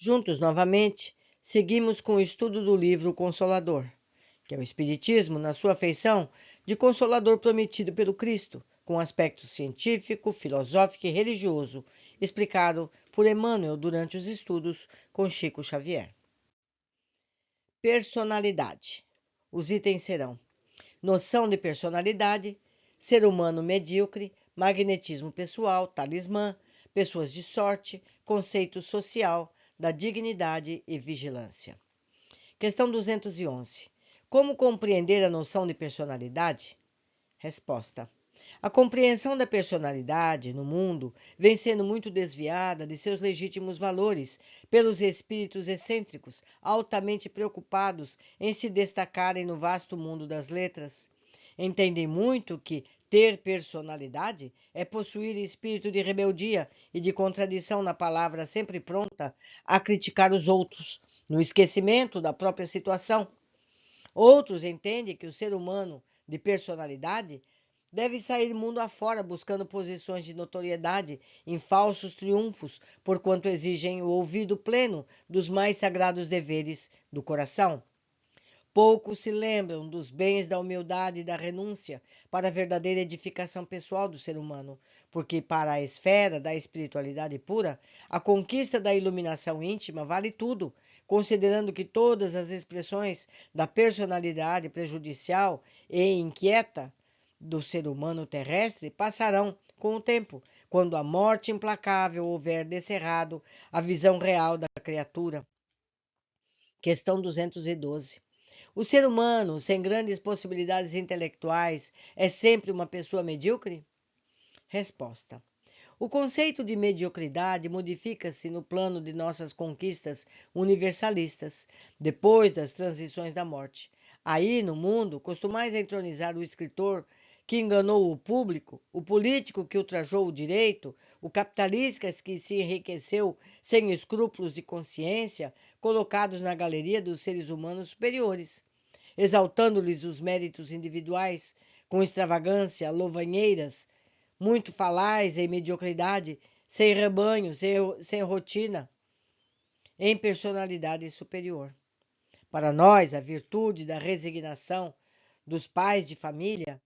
Juntos, novamente, seguimos com o estudo do livro Consolador, que é o Espiritismo na sua feição de Consolador prometido pelo Cristo, com aspecto científico, filosófico e religioso, explicado por Emmanuel durante os estudos com Chico Xavier. Personalidade. Os itens serão: noção de personalidade, ser humano medíocre, magnetismo pessoal, talismã, pessoas de sorte, conceito social da dignidade e vigilância. Questão 211. Como compreender a noção de personalidade? Resposta: a compreensão da personalidade no mundo vem sendo muito desviada de seus legítimos valores pelos espíritos excêntricos, altamente preocupados em se destacarem no vasto mundo das letras. Entendem muito que ter personalidade é possuir espírito de rebeldia e de contradição na palavra, sempre pronta a criticar os outros, no esquecimento da própria situação. Outros entendem que o ser humano de personalidade deve sair mundo afora buscando posições de notoriedade em falsos triunfos, porquanto exigem o ouvido pleno dos mais sagrados deveres do coração. Poucos se lembram dos bens da humildade e da renúncia para a verdadeira edificação pessoal do ser humano, porque para a esfera da espiritualidade pura, a conquista da iluminação íntima vale tudo, considerando que todas as expressões da personalidade prejudicial e inquieta do ser humano terrestre passarão com o tempo, quando a morte implacável houver descerrado a visão real da criatura. Questão 212. O ser humano, sem grandes possibilidades intelectuais, é sempre uma pessoa medíocre? Resposta: o conceito de mediocridade modifica-se no plano de nossas conquistas universalistas, depois das transições da morte. Aí, no mundo, costumais entronizar o escritor que enganou o público, o político que ultrajou o direito, o capitalista que se enriqueceu sem escrúpulos de consciência, colocados na galeria dos seres humanos superiores, exaltando-lhes os méritos individuais com extravagância, louvanheiras, muito falaz em mediocridade, sem rebanho, sem rotina, em personalidade superior. Para nós, a virtude da resignação dos pais de família,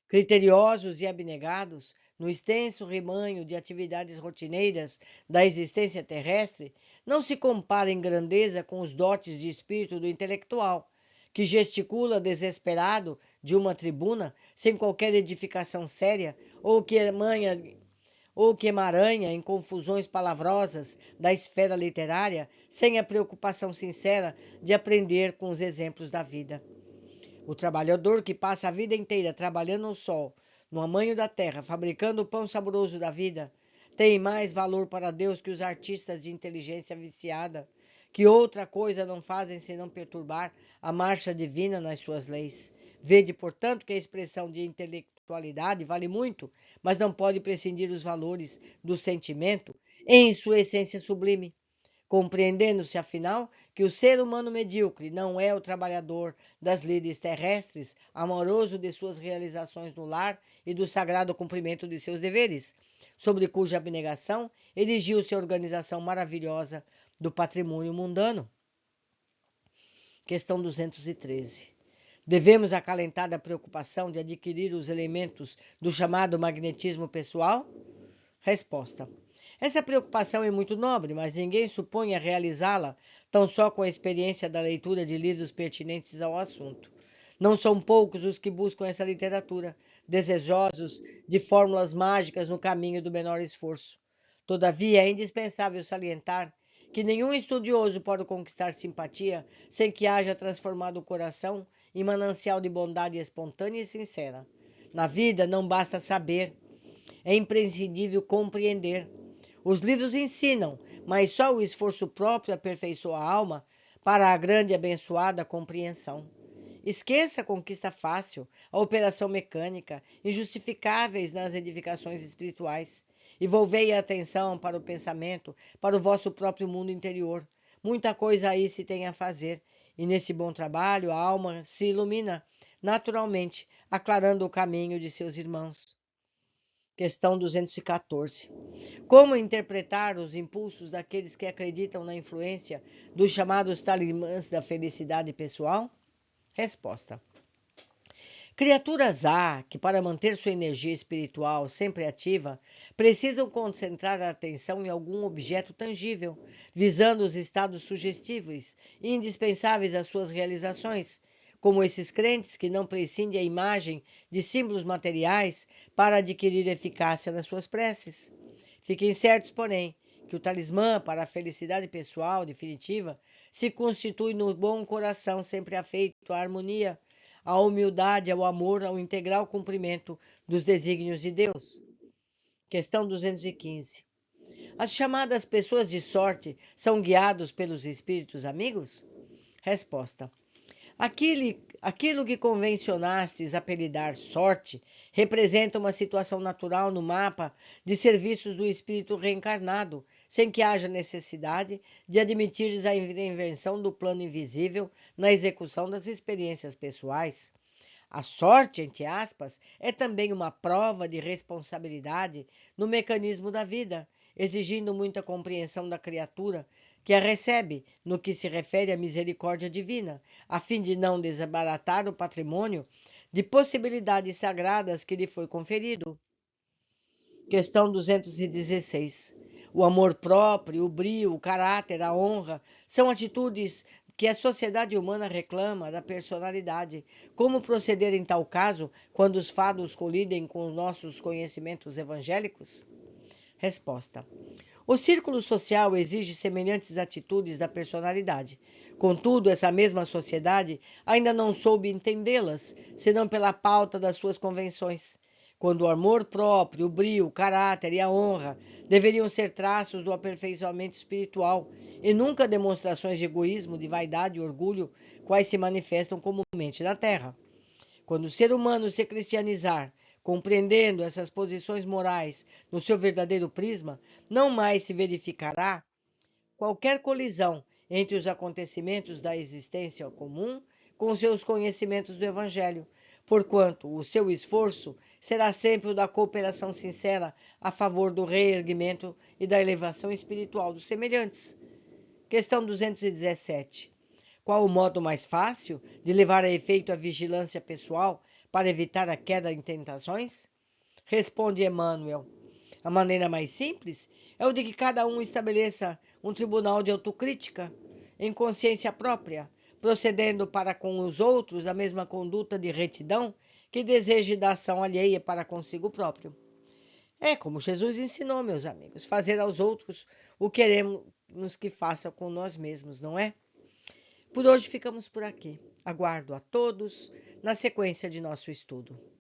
criteriosos e abnegados, no extenso rebanho de atividades rotineiras da existência terrestre, não se compara em grandeza com os dotes de espírito do intelectual, que gesticula desesperado de uma tribuna, sem qualquer edificação séria, ou que emaranha em confusões palavrosas da esfera literária, sem a preocupação sincera de aprender com os exemplos da vida. O trabalhador que passa a vida inteira trabalhando ao sol, no amanho da terra, fabricando o pão saboroso da vida, tem mais valor para Deus que os artistas de inteligência viciada, que outra coisa não fazem senão perturbar a marcha divina nas suas leis. Vede, portanto, que a expressão de intelectualidade vale muito, mas não pode prescindir dos valores do sentimento em sua essência sublime, compreendendo-se, afinal, que o ser humano medíocre não é o trabalhador das lides terrestres, amoroso de suas realizações no lar e do sagrado cumprimento de seus deveres, sobre cuja abnegação erigiu-se a organização maravilhosa do patrimônio mundano. Questão 213. Devemos acalentar da preocupação de adquirir os elementos do chamado magnetismo pessoal? Resposta: essa preocupação é muito nobre, mas ninguém supõe a realizá-la tão só com a experiência da leitura de livros pertinentes ao assunto. Não são poucos os que buscam essa literatura, desejosos de fórmulas mágicas no caminho do menor esforço. Todavia, é indispensável salientar que nenhum estudioso pode conquistar simpatia sem que haja transformado o coração em manancial de bondade espontânea e sincera. Na vida não basta saber, é imprescindível compreender. Os livros ensinam, mas só o esforço próprio aperfeiçoa a alma para a grande e abençoada compreensão. Esqueça a conquista fácil, a operação mecânica, injustificáveis nas edificações espirituais. E volvei a atenção para o pensamento, para o vosso próprio mundo interior. Muita coisa aí se tem a fazer, e nesse bom trabalho a alma se ilumina naturalmente, aclarando o caminho de seus irmãos. Questão 214. Como interpretar os impulsos daqueles que acreditam na influência dos chamados talismãs da felicidade pessoal? Resposta. Criaturas há que, para manter sua energia espiritual sempre ativa, precisam concentrar a atenção em algum objeto tangível, visando os estados sugestivos e indispensáveis às suas realizações, como esses crentes que não prescindem a imagem de símbolos materiais para adquirir eficácia nas suas preces. Fiquem certos, porém, que o talismã para a felicidade pessoal definitiva se constitui no bom coração sempre afeito à harmonia, à humildade, ao amor, ao integral cumprimento dos desígnios de Deus. Questão 215. As chamadas pessoas de sorte são guiados pelos espíritos amigos? Resposta. Aquilo que convencionastes apelidar sorte representa uma situação natural no mapa de serviços do espírito reencarnado, sem que haja necessidade de admitires a intervenção do plano invisível na execução das experiências pessoais. A sorte, entre aspas, é também uma prova de responsabilidade no mecanismo da vida, exigindo muita compreensão da criatura que a recebe no que se refere à misericórdia divina, a fim de não desbaratar o patrimônio de possibilidades sagradas que lhe foi conferido. Questão 216. O amor próprio, o brio, o caráter, a honra são atitudes que a sociedade humana reclama da personalidade. Como proceder em tal caso quando os fados colidem com os nossos conhecimentos evangélicos? Resposta. O círculo social exige semelhantes atitudes da personalidade. Contudo, essa mesma sociedade ainda não soube entendê-las, senão pela pauta das suas convenções. Quando o amor próprio, o brio, o caráter e a honra deveriam ser traços do aperfeiçoamento espiritual e nunca demonstrações de egoísmo, de vaidade e orgulho, quais se manifestam comumente na Terra. Quando o ser humano se cristianizar, compreendendo essas posições morais no seu verdadeiro prisma, não mais se verificará qualquer colisão entre os acontecimentos da existência comum com os seus conhecimentos do Evangelho, porquanto o seu esforço será sempre o da cooperação sincera a favor do reerguimento e da elevação espiritual dos semelhantes. Questão 217. Qual o modo mais fácil de levar a efeito a vigilância pessoal para evitar a queda em tentações? Responde Emmanuel. A maneira mais simples é o de que cada um estabeleça um tribunal de autocrítica em consciência própria, procedendo para com os outros a mesma conduta de retidão que deseje da ação alheia para consigo próprio. É como Jesus ensinou, meus amigos, fazer aos outros o que queremos que façam com nós mesmos, não é? Por hoje ficamos por aqui. Aguardo a todos na sequência de nosso estudo.